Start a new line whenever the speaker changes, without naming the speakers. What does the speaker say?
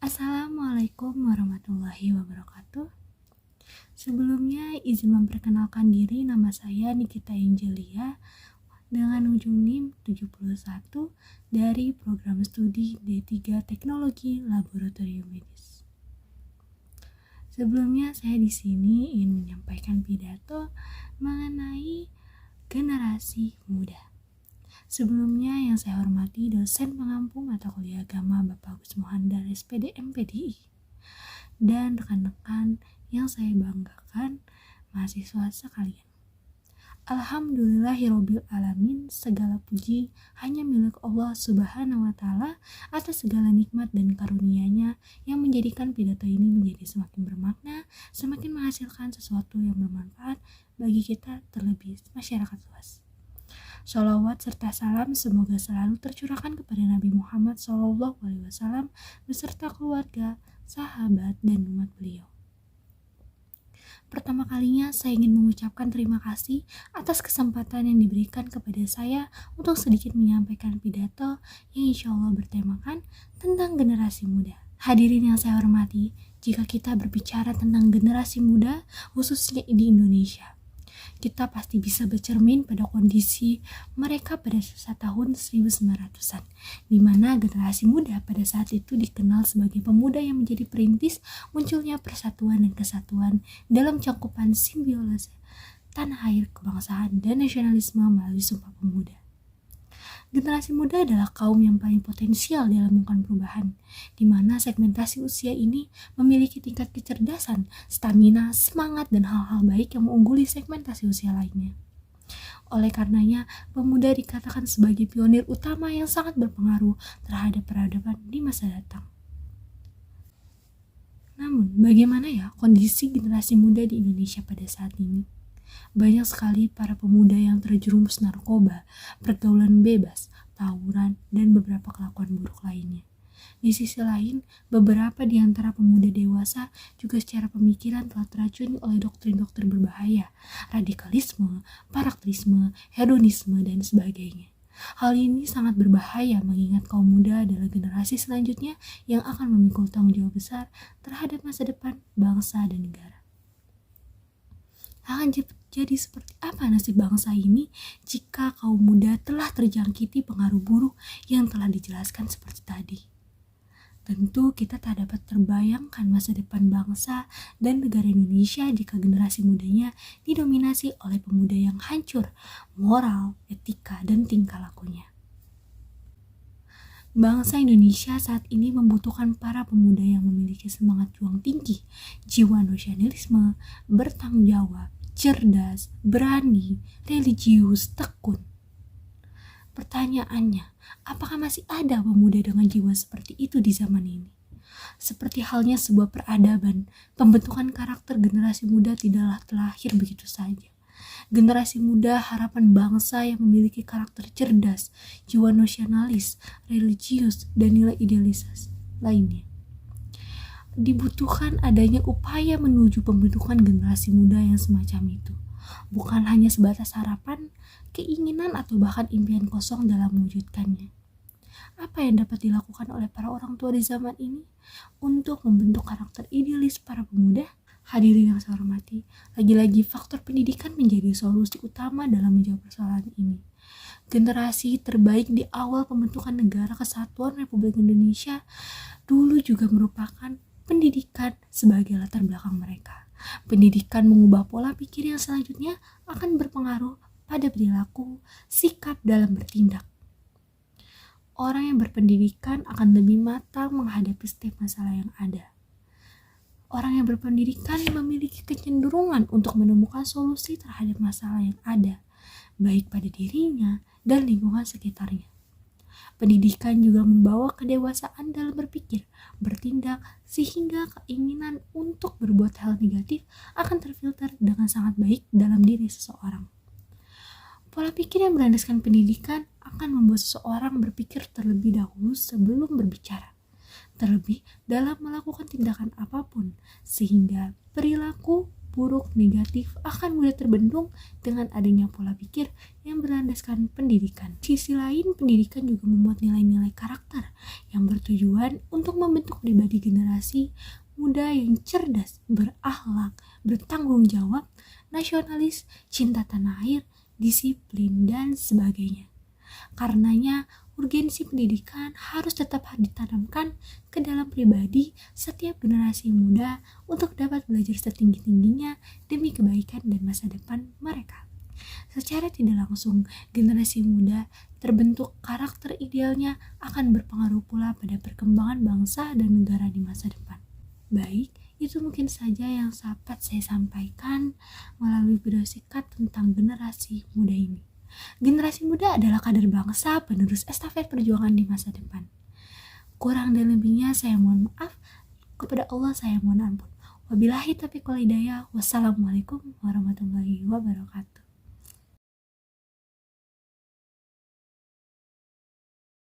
Assalamualaikum warahmatullahi wabarakatuh. Sebelumnya izin memperkenalkan diri, nama saya Nikita Angelia dengan ujung NIM 71 dari program studi D3 Teknologi Laboratorium Medis. Sebelumnya saya di sini ingin menyampaikan pidato mengenai generasi muda. Sebelumnya yang saya hormati dosen pengampu mata kuliah agama Bapak Agus Mohandar SPD MPDI dan rekan-rekan yang saya banggakan mahasiswa sekalian. Alhamdulillahirabbil alamin, segala puji hanya milik Allah Subhanahu wa taala atas segala nikmat dan karunia-Nya yang menjadikan pidato ini menjadi semakin bermakna, semakin menghasilkan sesuatu yang bermanfaat bagi kita terlebih masyarakat luas. Sholawat serta salam semoga selalu tercurahkan kepada Nabi Muhammad SAW beserta keluarga, sahabat, dan umat beliau. Pertama kalinya saya ingin mengucapkan terima kasih atas kesempatan yang diberikan kepada saya untuk sedikit menyampaikan pidato yang insya Allah bertemakan tentang generasi muda. Hadirin yang saya hormati, jika kita berbicara tentang generasi muda, khususnya di Indonesia, kita pasti bisa bercermin pada kondisi mereka pada saat tahun 1900-an, di mana generasi muda pada saat itu dikenal sebagai pemuda yang menjadi perintis munculnya persatuan dan kesatuan dalam cakupan simbiosis tanah air, kebangsaan, dan nasionalisme melalui Sumpah Pemuda. Generasi muda adalah kaum yang paling potensial dalam melakukan perubahan, di mana segmentasi usia ini memiliki tingkat kecerdasan, stamina, semangat, dan hal-hal baik yang mengungguli segmentasi usia lainnya. Oleh karenanya, pemuda dikatakan sebagai pionir utama yang sangat berpengaruh terhadap peradaban di masa datang. Namun, bagaimana ya kondisi generasi muda di Indonesia pada saat ini? Banyak sekali para pemuda yang terjerumus narkoba, pergaulan bebas, tawuran, dan beberapa kelakuan buruk lainnya. Di sisi lain, beberapa di antara pemuda dewasa juga secara pemikiran telah teracuni oleh doktrin-doktrin berbahaya, radikalisme, paraktisme, hedonisme, dan sebagainya. Hal ini sangat berbahaya mengingat kaum muda adalah generasi selanjutnya yang akan memikul tanggung jawab besar terhadap masa depan bangsa dan negara. Akan jadi seperti apa nasib bangsa ini jika kaum muda telah terjangkiti pengaruh buruk yang telah dijelaskan seperti tadi? Tentu kita tak dapat terbayangkan masa depan bangsa dan negara Indonesia jika generasi mudanya didominasi oleh pemuda yang hancur moral, etika, dan tingkah lakunya. Bangsa Indonesia saat ini membutuhkan para pemuda yang memiliki semangat juang tinggi, jiwa nasionalisme, bertanggung jawab, cerdas, berani, religius, tekun. Pertanyaannya, apakah masih ada pemuda dengan jiwa seperti itu di zaman ini? Seperti halnya sebuah peradaban, pembentukan karakter generasi muda tidaklah terlahir begitu saja. Generasi muda harapan bangsa yang memiliki karakter cerdas, jiwa nasionalis, religius, dan nilai idealis lainnya. Dibutuhkan adanya upaya menuju pembentukan generasi muda yang semacam itu. Bukan hanya sebatas harapan, keinginan, atau bahkan impian kosong dalam mewujudkannya. Apa yang dapat dilakukan oleh para orang tua di zaman ini untuk membentuk karakter idealis para pemuda? Hadirin yang saya hormati, lagi-lagi faktor pendidikan menjadi solusi utama dalam menjawab persoalan ini. Generasi terbaik di awal pembentukan Negara Kesatuan Republik Indonesia dulu juga merupakan pendidikan sebagai latar belakang mereka. Pendidikan mengubah pola pikir yang selanjutnya akan berpengaruh pada perilaku, sikap dalam bertindak. Orang yang berpendidikan akan lebih matang menghadapi setiap masalah yang ada. Orang yang berpendidikan memiliki kecenderungan untuk menemukan solusi terhadap masalah yang ada, baik pada dirinya dan lingkungan sekitarnya. Pendidikan juga membawa kedewasaan dalam berpikir, bertindak, sehingga keinginan untuk berbuat hal negatif akan terfilter dengan sangat baik dalam diri seseorang. Pola pikir yang berlandaskan pendidikan akan membuat seseorang berpikir terlebih dahulu sebelum berbicara, terlebih dalam melakukan tindakan apapun, sehingga perilaku, buruk, negatif akan mudah terbendung dengan adanya pola pikir yang berlandaskan pendidikan. Di sisi lain, pendidikan juga memuat nilai-nilai karakter yang bertujuan untuk membentuk pribadi generasi muda yang cerdas, berakhlak, bertanggung jawab, nasionalis, cinta tanah air, disiplin, dan sebagainya. Karenanya, urgensi pendidikan harus tetap ditanamkan ke dalam pribadi setiap generasi muda untuk dapat belajar setinggi-tingginya demi kebaikan dan masa depan mereka. Secara tidak langsung, generasi muda terbentuk karakter idealnya akan berpengaruh pula pada perkembangan bangsa dan negara di masa depan. Baik, itu mungkin saja yang dapat saya sampaikan melalui video singkat tentang generasi muda ini. Generasi muda adalah kader bangsa penerus estafet perjuangan di masa depan. Kurang dan lebihnya saya mohon maaf, kepada Allah saya mohon ampun. Wabillahi taufiq wal hidayah. Wassalamualaikum warahmatullahi wabarakatuh.